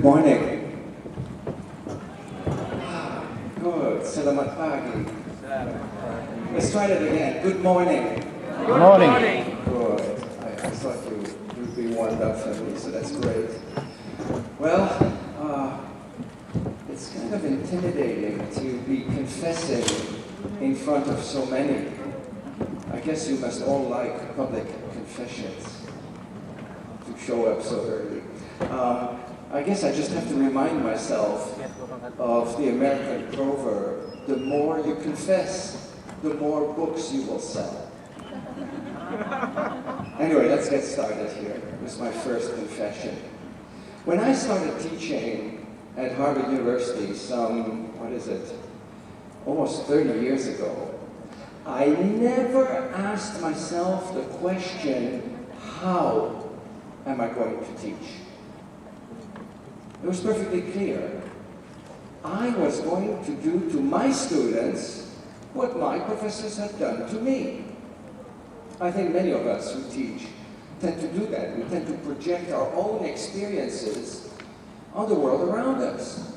morning. Good. Selamat pagi. Let's try that again. Good morning. Good morning. Good. I thought you'd be warmed up for me, so that's great. Well, it's kind of intimidating to be confessing in front of so many. I guess you must all like public confessions to show up so early. I guess I just have to remind myself of the American proverb, the more you confess, the more books you will sell. Anyway, let's get started here. This is my first confession. When I started teaching at Harvard University almost 30 years ago, I never asked myself the question, how am I going to teach? It was perfectly clear. I was going to do to my students what my professors had done to me. I think many of us who teach tend to do that. We tend to project our own experiences on the world around us.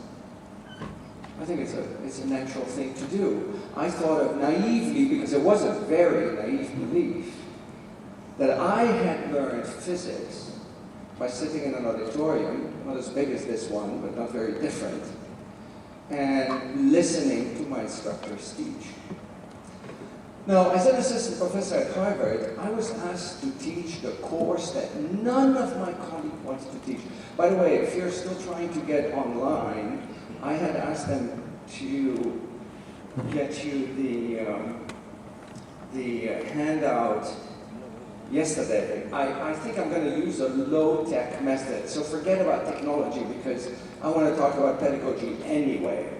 I think it's a natural thing to do. I thought of naively, because it was a very naive belief, that I had learned physics by sitting in an auditorium, not as big as this one, but not very different, and listening to my instructors teach. Now, as an assistant professor at Harvard, I was asked to teach the course that none of my colleagues wanted to teach. By the way, if you're still trying to get online, I had asked them to get you the handout yesterday. I think I'm going to use a low-tech method, so forget about technology because I want to talk about pedagogy anyway.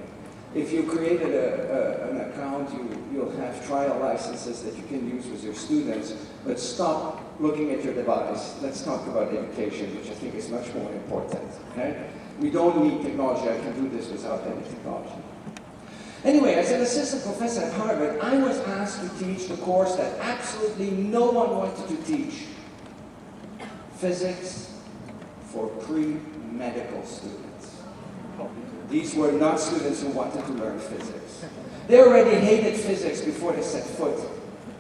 If you created an account, you'll have trial licenses that you can use with your students, but stop looking at your device. Let's talk about education, which I think is much more important, okay? We don't need technology. I can do this without any technology. Anyway, as an assistant professor at Harvard, I was asked to teach the course that absolutely no one wanted to teach. Physics for pre-medical students. These were not students who wanted to learn physics. They already hated physics before they set foot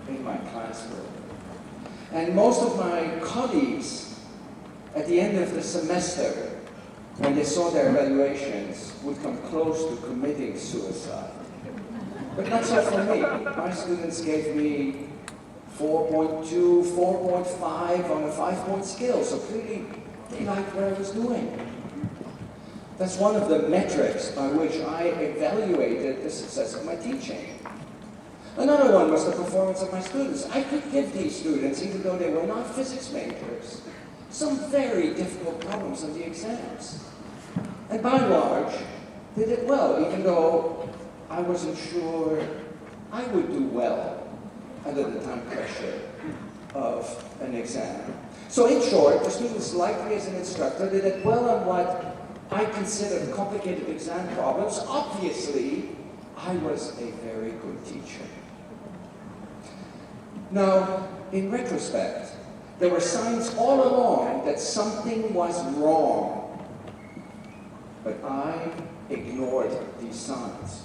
in my classroom. And most of my colleagues, at the end of the semester, when they saw their evaluations, would come close to committing suicide. But not so for me. My students gave me 4.2, 4.5 on a 5-point scale, so clearly they liked what I was doing. That's one of the metrics by which I evaluated the success of my teaching. Another one was the performance of my students. I could give these students, even though they were not physics majors, some very difficult problems on the exams. And by and large, they did well, even though I wasn't sure I would do well under the time pressure of an exam. So in short, the students liked me as an instructor. They did well on what I considered complicated exam problems. Obviously, I was a very good teacher. Now, in retrospect, there were signs all along that something was wrong, but I ignored these signs.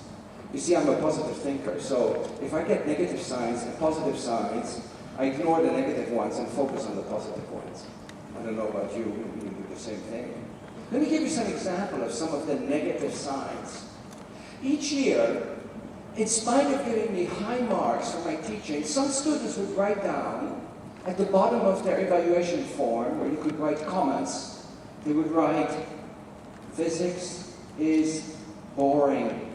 You see, I'm a positive thinker, so if I get negative signs and positive signs, I ignore the negative ones and focus on the positive ones. I don't know about you, you do the same thing. Let me give you some example of some of the negative signs. Each year, in spite of giving me high marks for my teaching, some students would write down at the bottom of their evaluation form, where you could write comments, they would write, "Physics is boring,"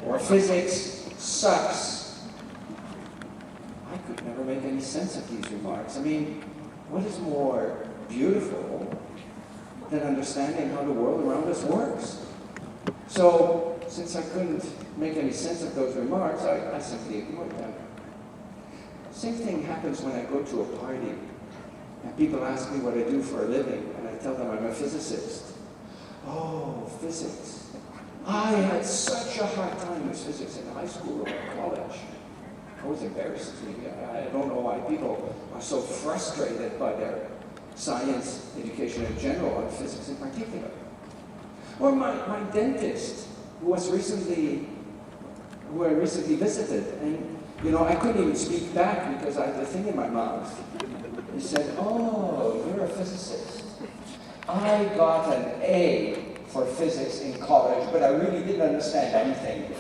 or "Physics sucks." I could never make any sense of these remarks. I mean, what is more beautiful than understanding how the world around us works? So, since I couldn't make any sense of those remarks, I simply ignored them. Same thing happens when I go to a party and people ask me what I do for a living, and I tell them I'm a physicist. Oh, physics. I had such a hard time with physics in high school or college. I was embarrassed. I don't know why people are so frustrated by their science education in general and physics in particular. Or my dentist, who I recently visited, and I couldn't even speak back because I had the thing in my mouth. He said, "Oh, you're a physicist. I got an A for physics in college, but I really didn't understand anything."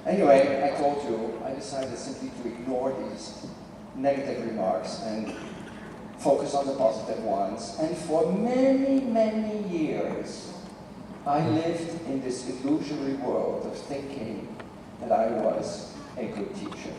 Anyway, I told you, I decided simply to ignore these negative remarks and focus on the positive ones. And for many, many years, I lived in this illusory world of thinking that I was a good teacher.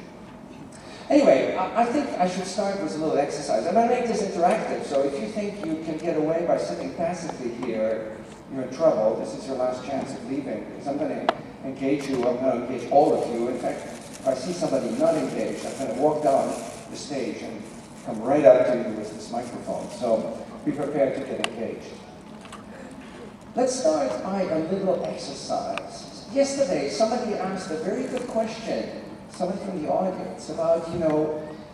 Anyway, I think I should start with a little exercise. And I make this interactive, so if you think you can get away by sitting passively here, you're in trouble. This is your last chance of leaving, because I'm going to engage you. I'm going to engage all of you. In fact, if I see somebody not engaged, I'm going to walk down the stage and come right up to you with this microphone. So be prepared to get engaged. Let's start by a little exercise. Yesterday, somebody asked a very good question, somebody from the audience, about,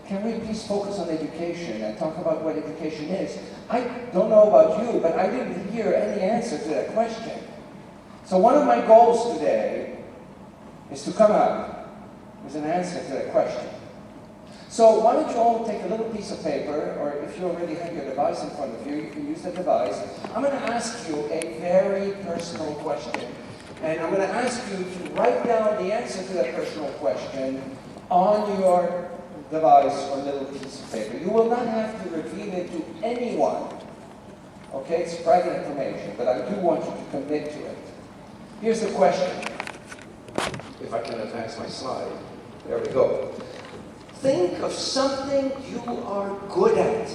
can we please focus on education and talk about what education is? I don't know about you, but I didn't hear any answer to that question. So one of my goals today is to come up with an answer to that question. So why don't you all take a little piece of paper, or if you already have your device in front of you, you can use that device. I'm going to ask you a very personal question. And I'm going to ask you to write down the answer to that personal question on your device or little piece of paper. You will not have to reveal it to anyone. Okay, it's private information, but I do want you to commit to it. Here's the question. If I can advance my slide. There we go. Think of something you are good at.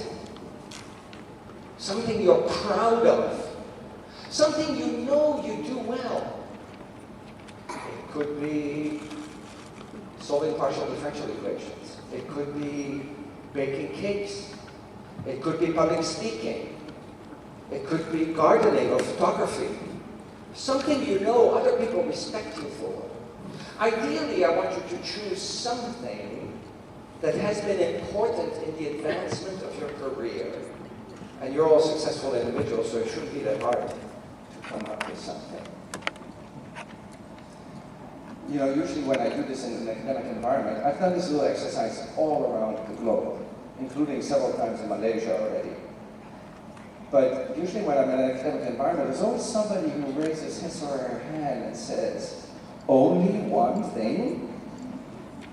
Something you're proud of. Something you know you do well. It could be solving partial differential equations. It could be baking cakes. It could be public speaking. It could be gardening or photography. Something you know other people respect you for. Ideally, I want you to choose something that has been important in the advancement of your career. And you're all successful individuals, so it shouldn't be that hard to come up with something. Usually when I do this in an academic environment, I've done this little exercise all around the globe, including several times in Malaysia already. But usually when I'm in an academic environment, there's always somebody who raises his or her hand and says, "Only one thing?"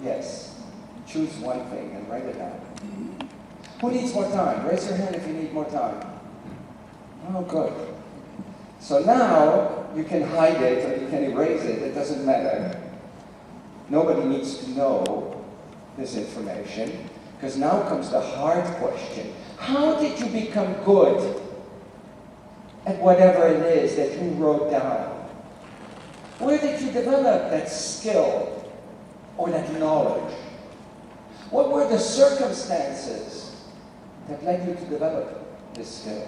Yes. Choose one thing and write it down. Who needs more time? Raise your hand if you need more time. Oh, good. So now you can hide it or you can erase it. It doesn't matter. Nobody needs to know this information, because now comes the hard question. How did you become good at whatever it is that you wrote down? Where did you develop that skill or that knowledge? What were the circumstances that led you to develop this skill